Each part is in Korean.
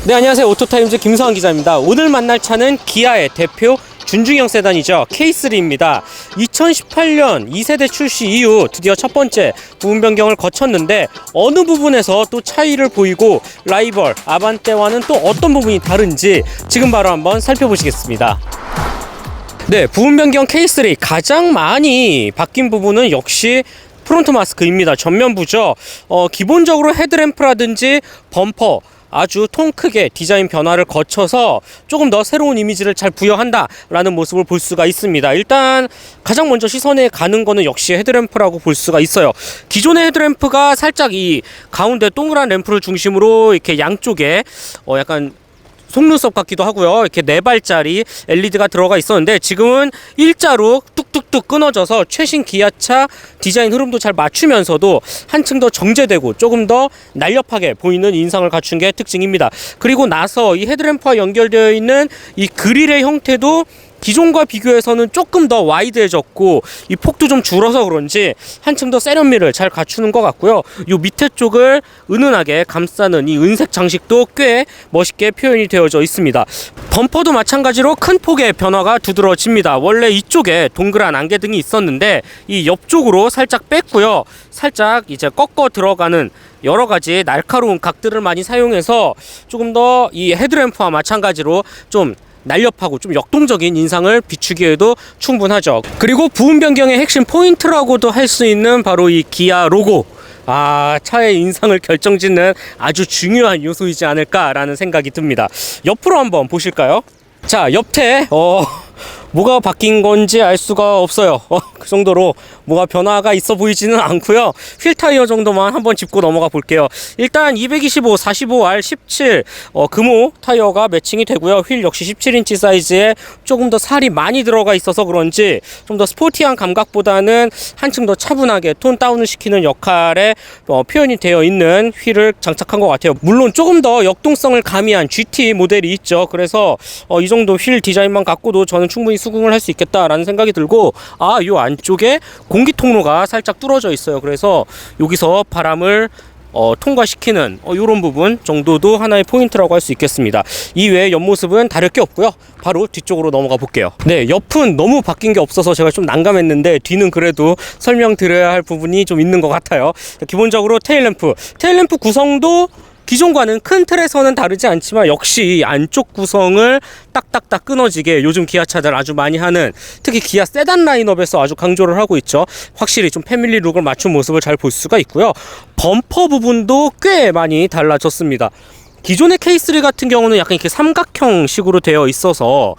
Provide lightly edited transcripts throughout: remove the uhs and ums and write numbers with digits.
네, 안녕하세요. 오토타임즈 김서환 기자입니다. 오늘 만날 차는 기아의 대표 준중형 세단이죠. K3입니다. 2018년 2세대 출시 이후 드디어 첫 번째 부분 변경을 거쳤는데 어느 부분에서 또 차이를 보이고 라이벌 아반떼와는 또 어떤 부분이 다른지 지금 바로 한번 살펴보시겠습니다. 네, 부분 변경 K3 가장 많이 바뀐 부분은 역시 프론트 마스크입니다. 전면부죠. 기본적으로 헤드램프라든지 범퍼 아주 통 크게 디자인 변화를 거쳐서 조금 더 새로운 이미지를 잘 부여한다라는 모습을 볼 수가 있습니다. 일단 가장 먼저 시선에 가는 거는 역시 헤드램프라고 볼 수가 있어요. 기존의 헤드램프가 살짝 이 가운데 동그란 램프를 중심으로 이렇게 양쪽에 약간 속눈썹 같기도 하고요. 이렇게 4발짜리 LED가 들어가 있었는데 지금은 일자로 뚝뚝뚝 끊어져서 최신 기아차 디자인 흐름도 잘 맞추면서도 한층 더 정제되고 조금 더 날렵하게 보이는 인상을 갖춘 게 특징입니다. 그리고 나서 이 헤드램프와 연결되어 있는 이 그릴의 형태도 기존과 비교해서는 조금 더 와이드해졌고 이 폭도 좀 줄어서 그런지 한층 더 세련미를 잘 갖추는 것 같고요. 이 밑에 쪽을 은은하게 감싸는 이 은색 장식도 꽤 멋있게 표현이 되어져 있습니다. 범퍼도 마찬가지로 큰 폭의 변화가 두드러집니다. 원래 이쪽에 동그란 안개등이 있었는데 이 옆쪽으로 살짝 뺐고요. 살짝 이제 꺾어 들어가는 여러 가지 날카로운 각들을 많이 사용해서 조금 더 이 헤드램프와 마찬가지로 좀 날렵하고 좀 역동적인 인상을 비추기에도 충분하죠. 그리고 부분 변경의 핵심 포인트라고도 할 수 있는 바로 이 기아 로고. 차의 인상을 결정짓는 아주 중요한 요소이지 않을까라는 생각이 듭니다. 옆으로 한번 보실까요? 자, 옆에 뭐가 바뀐 건지 알 수가 없어요. 그 정도로 뭐가 변화가 있어 보이지는 않고요. 휠 타이어 정도만 한번 짚고 넘어가 볼게요. 일단 225, 45R, 17 금호 타이어가 매칭이 되고요. 휠 역시 17인치 사이즈에 조금 더 살이 많이 들어가 있어서 그런지 좀 더 스포티한 감각보다는 한층 더 차분하게 톤 다운을 시키는 역할에 표현이 되어 있는 휠을 장착한 것 같아요. 물론 조금 더 역동성을 가미한 GT 모델이 있죠. 그래서 이 정도 휠 디자인만 갖고도 저는 충분히 수긍을 할 수 있겠다라는 생각이 들고, 요 안쪽에 공기 통로가 살짝 뚫어져 있어요. 그래서 여기서 바람을 통과시키는 이런 부분 정도도 하나의 포인트라고 할 수 있겠습니다. 이외에 옆모습은 다를 게 없고요. 바로 뒤쪽으로 넘어가 볼게요. 네, 옆은 너무 바뀐 게 없어서 제가 좀 난감했는데 뒤는 그래도 설명드려야 할 부분이 좀 있는 것 같아요. 기본적으로 테일램프 구성도 기존과는 큰 틀에서는 다르지 않지만 역시 안쪽 구성을 딱딱딱 끊어지게 요즘 기아차들 아주 많이 하는, 특히 기아 세단 라인업에서 아주 강조를 하고 있죠. 확실히 좀 패밀리 룩을 맞춘 모습을 잘 볼 수가 있고요. 범퍼 부분도 꽤 많이 달라졌습니다. 기존의 K3 같은 경우는 약간 이렇게 삼각형 식으로 되어 있어서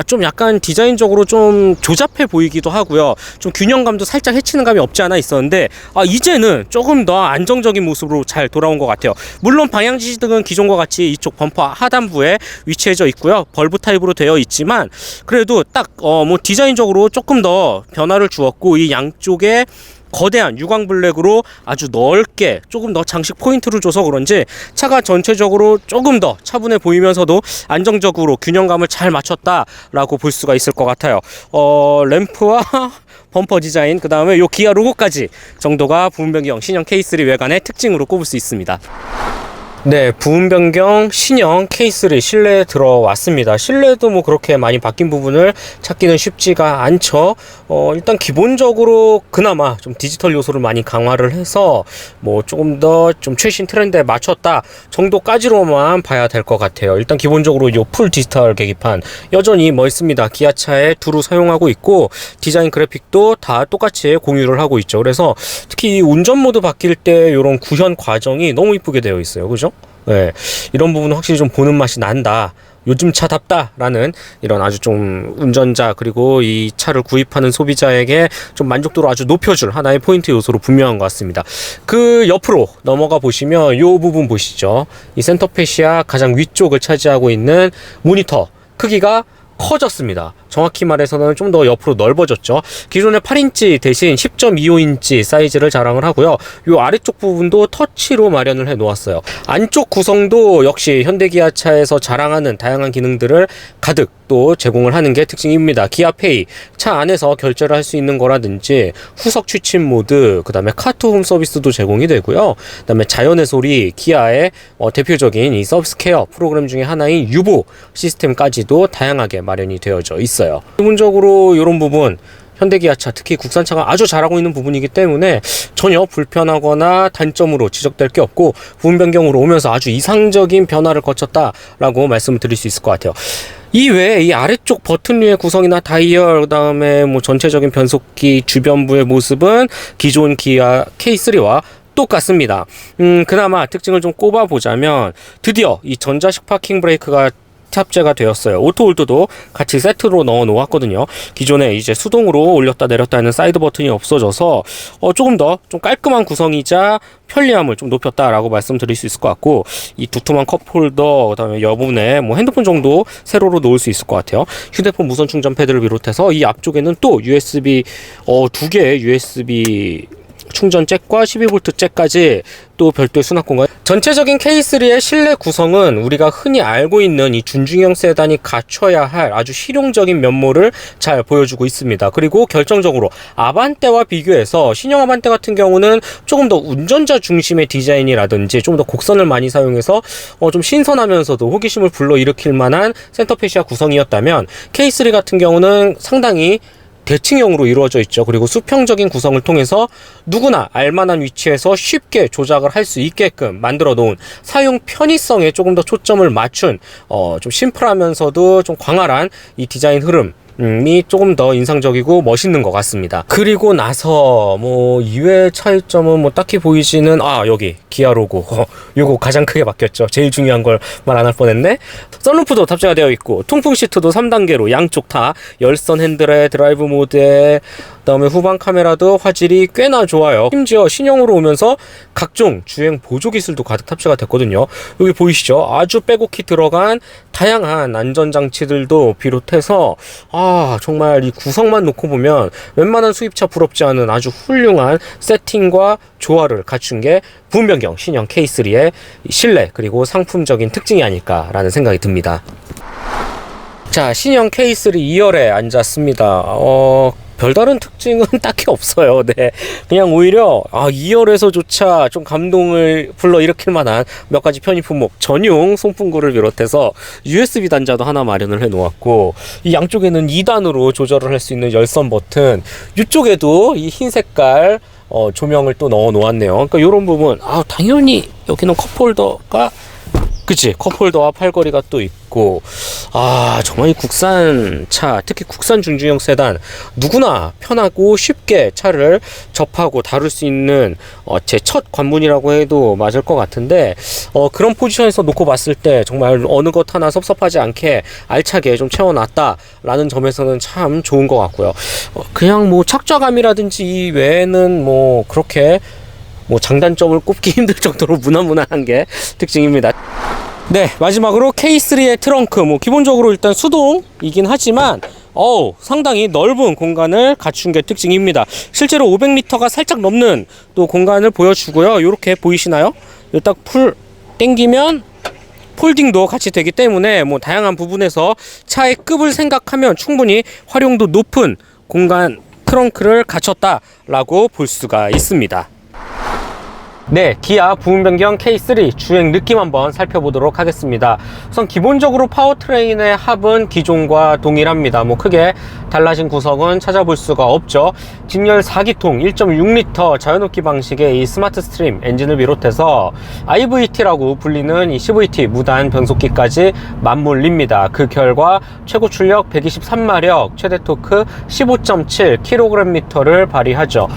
좀 약간 디자인적으로 좀 조잡해 보이기도 하고요. 좀 균형감도 살짝 해치는 감이 없지 않아 있었는데 이제는 조금 더 안정적인 모습으로 잘 돌아온 것 같아요. 물론 방향 지시등은 기존과 같이 이쪽 범퍼 하단부에 위치해져 있고요. 벌브 타입으로 되어 있지만 그래도 딱 디자인적으로 조금 더 변화를 주었고, 이 양쪽에 거대한 유광 블랙으로 아주 넓게 조금 더 장식 포인트를 줘서 그런지 차가 전체적으로 조금 더 차분해 보이면서도 안정적으로 균형감을 잘 맞췄다라고 볼 수가 있을 것 같아요. 램프와 범퍼 디자인, 그 다음에 요 기아 로고까지 정도가 부분 변경 신형 K3 외관의 특징으로 꼽을 수 있습니다. 네, 부분 변경 신형 K3 실내에 들어왔습니다. 실내도 뭐 그렇게 많이 바뀐 부분을 찾기는 쉽지가 않죠. 일단 기본적으로 그나마 좀 디지털 요소를 많이 강화를 해서 뭐 조금 더 좀 최신 트렌드에 맞췄다 정도까지로만 봐야 될 것 같아요. 일단 기본적으로 요 풀 디지털 계기판 여전히 멋있습니다. 기아차에 두루 사용하고 있고 디자인 그래픽도 다 똑같이 공유를 하고 있죠. 그래서 특히 운전 모드 바뀔 때 이런 구현 과정이 너무 이쁘게 되어 있어요. 그죠? 네, 이런 부분은 확실히 좀 보는 맛이 난다, 요즘 차답다라는 이런 아주 좀 운전자 그리고 이 차를 구입하는 소비자에게 좀 만족도를 아주 높여줄 하나의 포인트 요소로 분명한 것 같습니다. 그 옆으로 넘어가 보시면 이 부분 보시죠. 이 센터 페시아 가장 위쪽을 차지하고 있는 모니터 크기가 커졌습니다. 정확히 말해서는 좀 더 옆으로 넓어졌죠. 기존의 8인치 대신 10.25인치 사이즈를 자랑을 하고요. 이 아래쪽 부분도 터치로 마련을 해 놓았어요. 안쪽 구성도 역시 현대기아차에서 자랑하는 다양한 기능들을 가득 또 제공을 하는 게 특징입니다. 기아페이, 차 안에서 결제를 할 수 있는 거라든지 후석 취침 모드, 그 다음에 카투 홈 서비스도 제공이 되고요. 그 다음에 자연의 소리, 기아의 대표적인 이 서비스 케어 프로그램 중에 하나인 유보 시스템까지도 다양하게 마련이 되어져 있어요. 기본적으로 이런 부분 현대기아차, 특히 국산차가 아주 잘하고 있는 부분이기 때문에 전혀 불편하거나 단점으로 지적될 게 없고, 부분 변경으로 오면서 아주 이상적인 변화를 거쳤다라고 말씀을 드릴 수 있을 것 같아요. 이 외에 이 아래쪽 버튼류의 구성이나 다이얼, 그 다음에 뭐 전체적인 변속기 주변부의 모습은 기존 기아 K3와 똑같습니다. 그나마 특징을 좀 꼽아보자면 드디어 이 전자식 파킹 브레이크가 탑재가 되었어요. 오토홀드도 같이 세트로 넣어 놓았거든요. 기존에 이제 수동으로 올렸다 내렸다 하는 사이드 버튼이 없어져서 조금 더 좀 깔끔한 구성이자 편리함을 좀 높였다라고 말씀드릴 수 있을 것 같고, 이 두툼한 컵홀더, 그다음에 여분에 뭐 핸드폰 정도 세로로 놓을 수 있을 것 같아요. 휴대폰 무선 충전 패드를 비롯해서 이 앞쪽에는 또 USB 두 개의 USB 충전 잭과 12V 잭까지 또 별도의 수납 공간. 전체적인 K3의 실내 구성은 우리가 흔히 알고 있는 이 준중형 세단이 갖춰야 할 아주 실용적인 면모를 잘 보여주고 있습니다. 그리고 결정적으로 아반떼와 비교해서 신형 아반떼 같은 경우는 조금 더 운전자 중심의 디자인이라든지 좀 더 곡선을 많이 사용해서 좀 신선하면서도 호기심을 불러일으킬 만한 센터페시아 구성이었다면, K3 같은 경우는 상당히 대칭형으로 이루어져 있죠. 그리고 수평적인 구성을 통해서 누구나 알만한 위치에서 쉽게 조작을 할 수 있게끔 만들어 놓은 사용 편의성에 조금 더 초점을 맞춘 좀 심플하면서도 좀 광활한 이 디자인 흐름이 조금 더 인상적이고 멋있는 것 같습니다. 그리고 나서 뭐 이외의 차이점은 뭐 딱히 보이지는, 여기 기아 로고 요거 가장 크게 바뀌었죠. 제일 중요한 걸 말 안 할 뻔했네. 썬루프도 탑재가 되어 있고, 통풍 시트도 3단계로 양쪽 다 열선 핸들에 드라이브 모드에, 그다음에 후방 카메라도 화질이 꽤나 좋아요. 심지어 신형으로 오면서 각종 주행 보조 기술도 가득 탑재가 됐거든요. 여기 보이시죠? 아주 빼곡히 들어간 다양한 안전장치들도 비롯해서 정말 이 구성만 놓고 보면 웬만한 수입차 부럽지 않은 아주 훌륭한 세팅과 조화를 갖춘 게 부분 변경 신형 K3의 실내 그리고 상품적인 특징이 아닐까라는 생각이 듭니다. 자, 신형 K3 2열에 앉았습니다. 별다른 특징은 딱히 없어요. 네, 그냥 오히려 2열에서조차 좀 감동을 불러일으킬 만한 몇 가지 편의 품목, 전용 송풍구를 비롯해서 USB 단자도 하나 마련을 해 놓았고, 이 양쪽에는 2단으로 조절을 할 수 있는 열선 버튼, 이쪽에도 이 흰 색깔 조명을 또 넣어 놓았네요. 그러니까 이런 부분, 당연히 여기는 컵홀더가, 그치, 컵홀더와 팔걸이가 또 있고, 정말 이 국산차, 특히 국산 준중형 세단, 누구나 편하고 쉽게 차를 접하고 다룰 수 있는 제 첫 관문이라고 해도 맞을 것 같은데, 그런 포지션에서 놓고 봤을 때 정말 어느 것 하나 섭섭하지 않게 알차게 좀 채워놨다라는 점에서는 참 좋은 것 같고요. 그냥 뭐 착좌감이라든지 이 외에는 뭐 그렇게 뭐 장단점을 꼽기 힘들 정도로 무난무난한 게 특징입니다. 네, 마지막으로 K3의 트렁크, 뭐 기본적으로 일단 수동이긴 하지만 상당히 넓은 공간을 갖춘 게 특징입니다. 실제로 500리터가 살짝 넘는 또 공간을 보여주고요. 이렇게 보이시나요? 딱 땡기면 폴딩도 같이 되기 때문에 뭐 다양한 부분에서 차의 급을 생각하면 충분히 활용도 높은 공간 트렁크를 갖췄다라고 볼 수가 있습니다. 네, 기아 부분 변경 K3 주행 느낌 한번 살펴보도록 하겠습니다. 우선 기본적으로 파워트레인의 합은 기존과 동일합니다. 뭐 크게 달라진 구성은 찾아볼 수가 없죠. 직렬 4기통 1.6L 자연흡기 방식의 이 스마트 스트림 엔진을 비롯해서 IVT라고 불리는 이 CVT 무단 변속기까지 맞물립니다. 그 결과 최고 출력 123마력, 최대 토크 15.7kgm를 발휘하죠.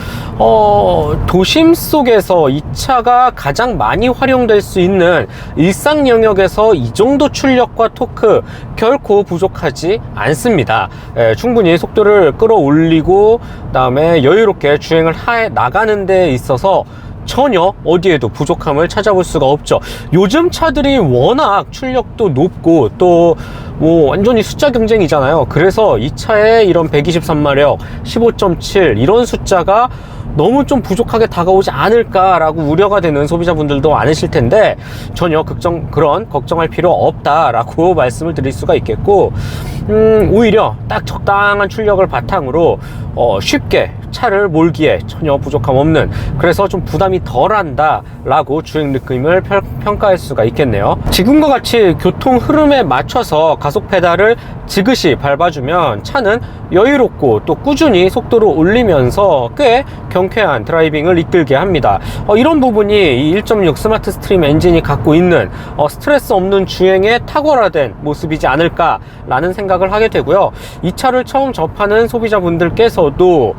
도심 속에서 이 차가 가장 많이 활용될 수 있는 일상 영역에서 이 정도 출력과 토크 결코 부족하지 않습니다. 충분히 속도를 끌어올리고 그다음에 여유롭게 주행을 나가는 데 있어서 전혀 어디에도 부족함을 찾아볼 수가 없죠. 요즘 차들이 워낙 출력도 높고 또 뭐 완전히 숫자 경쟁이잖아요. 그래서 이 차에 이런 123마력 15.7 이런 숫자가 너무 좀 부족하게 다가오지 않을까라고 우려가 되는 소비자분들도 많으실 텐데 전혀 그런 걱정할 필요 없다라고 말씀을 드릴 수가 있겠고, 오히려 딱 적당한 출력을 바탕으로 쉽게 차를 몰기에 전혀 부족함 없는, 그래서 좀 부담이 덜한다 라고 주행 느낌을 평가할 수가 있겠네요. 지금과 같이 교통 흐름에 맞춰서 가속 페달을 지그시 밟아주면 차는 여유롭고 또 꾸준히 속도를 올리면서 꽤 경쾌한 드라이빙을 이끌게 합니다. 이런 부분이 이 1.6 스마트 스트림 엔진이 갖고 있는 스트레스 없는 주행에 탁월화된 모습이지 않을까 라는 생각을 하게 되고요. 이 차를 처음 접하는 소비자분들께서도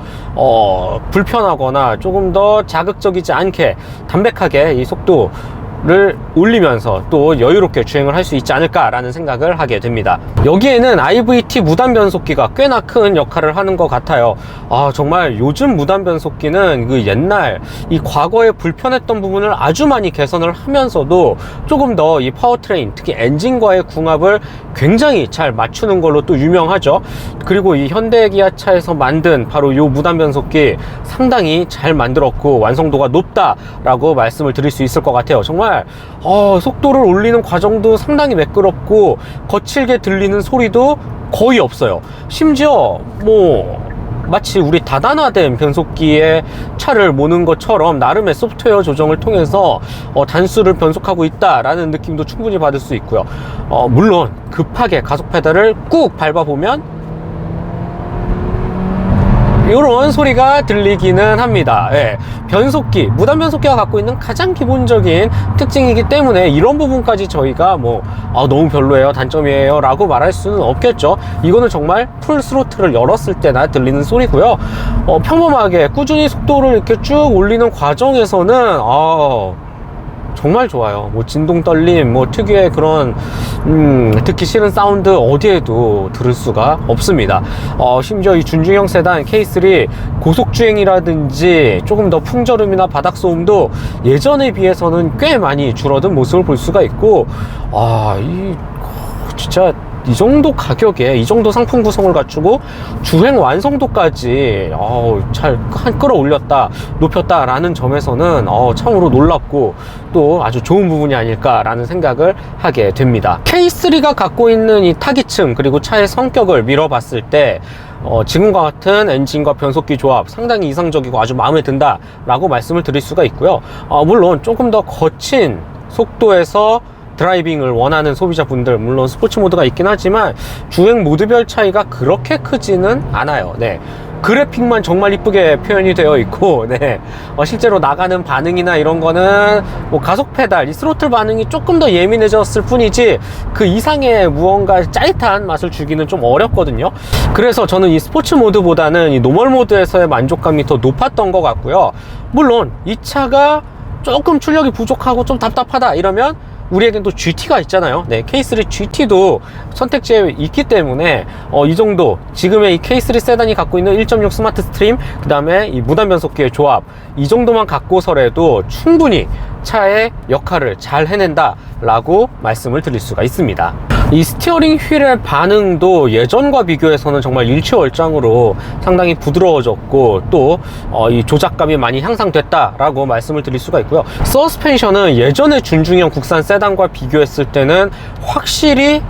불편하거나 조금 더 자극적이지 않게 담백하게 이 속도를 올리면서 또 여유롭게 주행을 할 수 있지 않을까라는 생각을 하게 됩니다. 여기에는 IVT 무단 변속기가 꽤나 큰 역할을 하는 것 같아요. 정말 요즘 무단 변속기는 그 옛날 이 과거에 불편했던 부분을 아주 많이 개선을 하면서도 조금 더 이 파워트레인, 특히 엔진과의 궁합을 굉장히 잘 맞추는 걸로 또 유명하죠. 그리고 이 현대 기아차에서 만든 바로 이 무단 변속기 상당히 잘 만들었고 완성도가 높다라고 말씀을 드릴 수 있을 것 같아요. 정말 속도를 올리는 과정도 상당히 매끄럽고 거칠게 들리는 소리도 거의 없어요. 심지어 마치 우리 다단화된 변속기에 차를 모는 것처럼 나름의 소프트웨어 조정을 통해서 단수를 변속하고 있다라는 느낌도 충분히 받을 수 있고요. 물론 급하게 가속 페달을 꾹 밟아보면 이런 소리가 들리기는 합니다. 변속기, 무단 변속기가 갖고 있는 가장 기본적인 특징이기 때문에 이런 부분까지 저희가 너무 별로예요, 단점이에요 라고 말할 수는 없겠죠. 이거는 정말 풀 스로틀을 열었을 때나 들리는 소리고요. 평범하게 꾸준히 속도를 이렇게 쭉 올리는 과정에서는 정말 좋아요. 진동 떨림, 특유의 그런 듣기 싫은 사운드 어디에도 들을 수가 없습니다. 심지어 이 준중형 세단 K3 고속주행이라든지 조금 더 풍절음이나 바닥 소음도 예전에 비해서는 꽤 많이 줄어든 모습을 볼 수가 있고, 진짜 이 정도 가격에 이 정도 상품 구성을 갖추고 주행 완성도까지 잘 끌어올렸다, 높였다 라는 점에서는 참으로 놀랍고 또 아주 좋은 부분이 아닐까 라는 생각을 하게 됩니다. K3가 갖고 있는 이 타깃층 그리고 차의 성격을 미뤄봤을 때 지금과 같은 엔진과 변속기 조합 상당히 이상적이고 아주 마음에 든다 라고 말씀을 드릴 수가 있고요. 물론 조금 더 거친 속도에서 드라이빙을 원하는 소비자분들, 물론 스포츠 모드가 있긴 하지만 주행 모드별 차이가 그렇게 크지는 않아요. 그래픽만 정말 이쁘게 표현이 되어 있고, 실제로 나가는 반응이나 이런 거는 가속 페달, 이 스로틀 반응이 조금 더 예민해졌을 뿐이지 그 이상의 무언가 짜릿한 맛을 주기는 좀 어렵거든요. 그래서 저는 이 스포츠 모드보다는 이 노멀 모드에서의 만족감이 더 높았던 것 같고요. 물론 이 차가 조금 출력이 부족하고 좀 답답하다 이러면 우리에겐 또 GT가 있잖아요. K3 GT도 선택지에 있기 때문에 이 정도 지금의 이 K3 세단이 갖고 있는 1.6 스마트 스트림, 그 다음에 이 무단 변속기의 조합, 이 정도만 갖고서라도 충분히 차의 역할을 잘 해낸다 라고 말씀을 드릴 수가 있습니다. 이 스티어링 휠의 반응도 예전과 비교해서는 정말 일취월장으로 상당히 부드러워졌고 또 이 조작감이 많이 향상됐다 라고 말씀을 드릴 수가 있고요. 서스펜션은 예전의 준중형 국산 세단과 비교했을 때는 확실히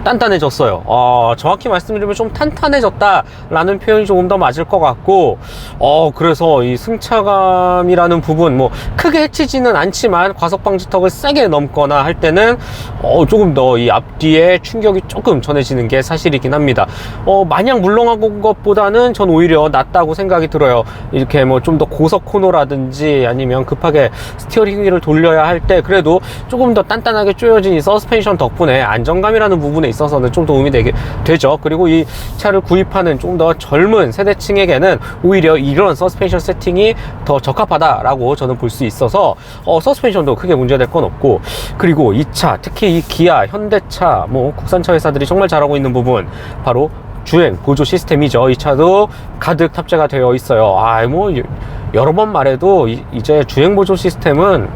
단단해졌어요. 정확히 말씀드리면 좀 탄탄해졌다 라는 표현이 조금 더 맞을 것 같고, 그래서 이 승차감이라는 부분 크게 해치지는 않지만 과속 방지턱을 세게 넘거나 할 때는 조금 더 이 앞뒤에 충격이 조금 전해지는 게 사실이긴 합니다. 마냥 물렁한 것보다는 전 오히려 낫다고 생각이 들어요. 이렇게 좀 더 고속 코너라든지 아니면 급하게 스티어링 휠을 돌려야 할 때 그래도 조금 더 단단하게 조여진 이 서스펜션 덕분에 안정감이라는 부분에 있어서는 좀 도움이 되죠. 그리고 이 차를 구입하는 좀 더 젊은 세대층에게는 오히려 이런 서스펜션 세팅이 더 적합하다라고 저는 볼 수 있어서 서스펜션도 크게 문제될 건 없고, 그리고 이 차, 특히 이 기아, 현대차, 국산차 회사들이 정말 잘하고 있는 부분 바로 주행 보조 시스템이죠. 이 차도 가득 탑재가 되어 있어요. 여러 번 말해도 이제 주행보조 시스템은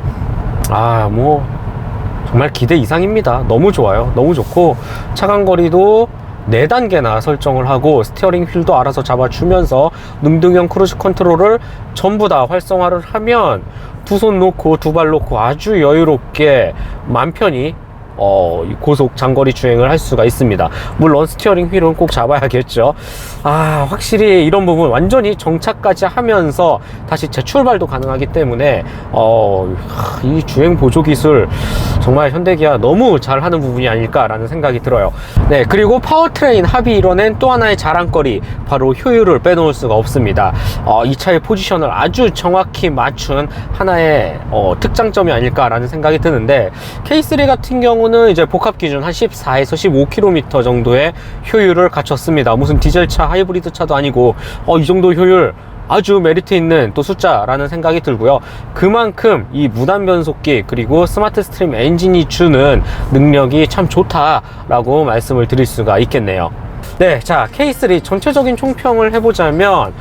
정말 기대 이상입니다. 너무 좋아요. 너무 좋고 차간거리도 4단계나 설정을 하고 스티어링 휠도 알아서 잡아주면서 능동형 크루즈 컨트롤을 전부 다 활성화를 하면 두 손 놓고 두 발 놓고 아주 여유롭게 맘 편히 고속 장거리 주행을 할 수가 있습니다. 물론 스티어링 휠은 꼭 잡아야겠죠. 확실히 이런 부분 완전히 정차까지 하면서 다시 재출발도 가능하기 때문에 이 주행 보조 기술 정말 현대기아 너무 잘하는 부분이 아닐까라는 생각이 들어요. 네, 그리고 파워트레인 합이 이뤄낸 또 하나의 자랑거리, 바로 효율을 빼놓을 수가 없습니다. 이 차의 포지션을 아주 정확히 맞춘 하나의 특장점이 아닐까라는 생각이 드는데, K3 같은 경우는 이제 복합 기준 한 14에서 15km 정도의 효율을 갖췄습니다. 무슨 디젤차, 하이브리드 차도 아니고 이 정도 효율 아주 메리트 있는 또 숫자라는 생각이 들고요. 그만큼 이 무단 변속기 그리고 스마트 스트림 엔진이 주는 능력이 참 좋다라고 말씀을 드릴 수가 있겠네요. 네, 자, K3 전체적인 총평을 해보자면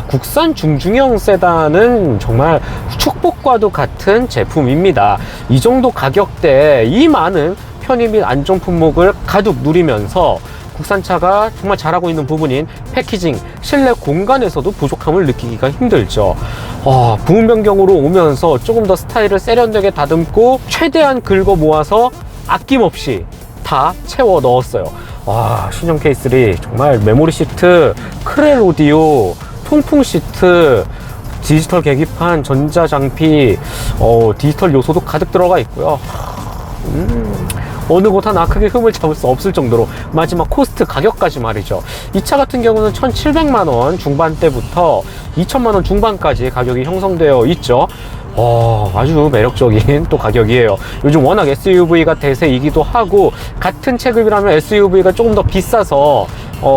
국산 중중형 세단은 정말 축복과도 같은 제품입니다. 이 정도 가격대에 이 많은 편의 및 안전 품목을 가득 누리면서 국산차가 정말 잘하고 있는 부분인 패키징, 실내 공간에서도 부족함을 느끼기가 힘들죠. 부분 변경으로 오면서 조금 더 스타일을 세련되게 다듬고 최대한 긁어 모아서 아낌없이 다 채워 넣었어요. 신형 K3 정말 메모리 시트, 크렐 오디오, 통풍 시트, 디지털 계기판, 전자장피, 디지털 요소도 가득 들어가 있고요. 어느 곳 하나 크게 흠을 잡을 수 없을 정도로, 마지막 코스트 가격까지 말이죠. 이 차 같은 경우는 1,700만원 중반대부터 2,000만원 중반까지 가격이 형성되어 있죠. 아주 매력적인 또 가격이에요. 요즘 워낙 SUV가 대세이기도 하고, 같은 체급이라면 SUV가 조금 더 비싸서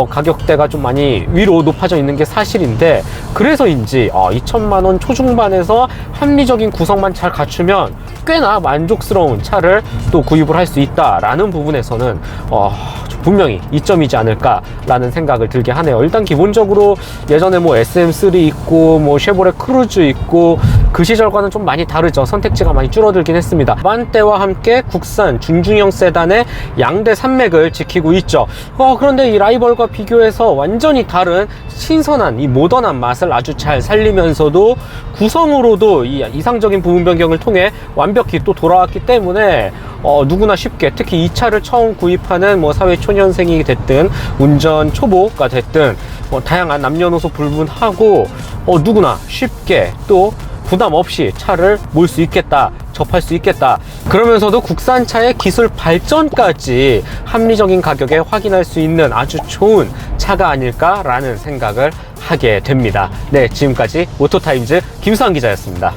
가격대가 좀 많이 위로 높아져 있는 게 사실인데, 그래서인지 2천만원 초중반에서 합리적인 구성만 잘 갖추면 꽤나 만족스러운 차를 또 구입을 할 수 있다라는 부분에서는 분명히 이점이지 않을까라는 생각을 들게 하네요. 일단 기본적으로 예전에 뭐 SM3 있고 뭐 쉐보레 크루즈 있고 그 시절과는 좀 많이 다르죠. 선택지가 많이 줄어들긴 했습니다. 만대와 함께 국산 준중형 세단의 양대 산맥을 지키고 있죠. 그런데 이 라이벌과 비교해서 완전히 다른 신선한 이 모던한 맛을 아주 잘 살리면서도 구성으로도 이 이상적인 부분 변경을 통해 완벽히 또 돌아왔기 때문에 누구나 쉽게, 특히 이 차를 처음 구입하는 뭐 사회 초년생이 됐든 운전 초보가 됐든 다양한 남녀노소 불문하고 누구나 쉽게 또 부담 없이 차를 몰 수 있겠다, 접할 수 있겠다. 그러면서도 국산차의 기술 발전까지 합리적인 가격에 확인할 수 있는 아주 좋은 차가 아닐까라는 생각을 하게 됩니다. 네, 지금까지 오토타임즈 김수환 기자였습니다.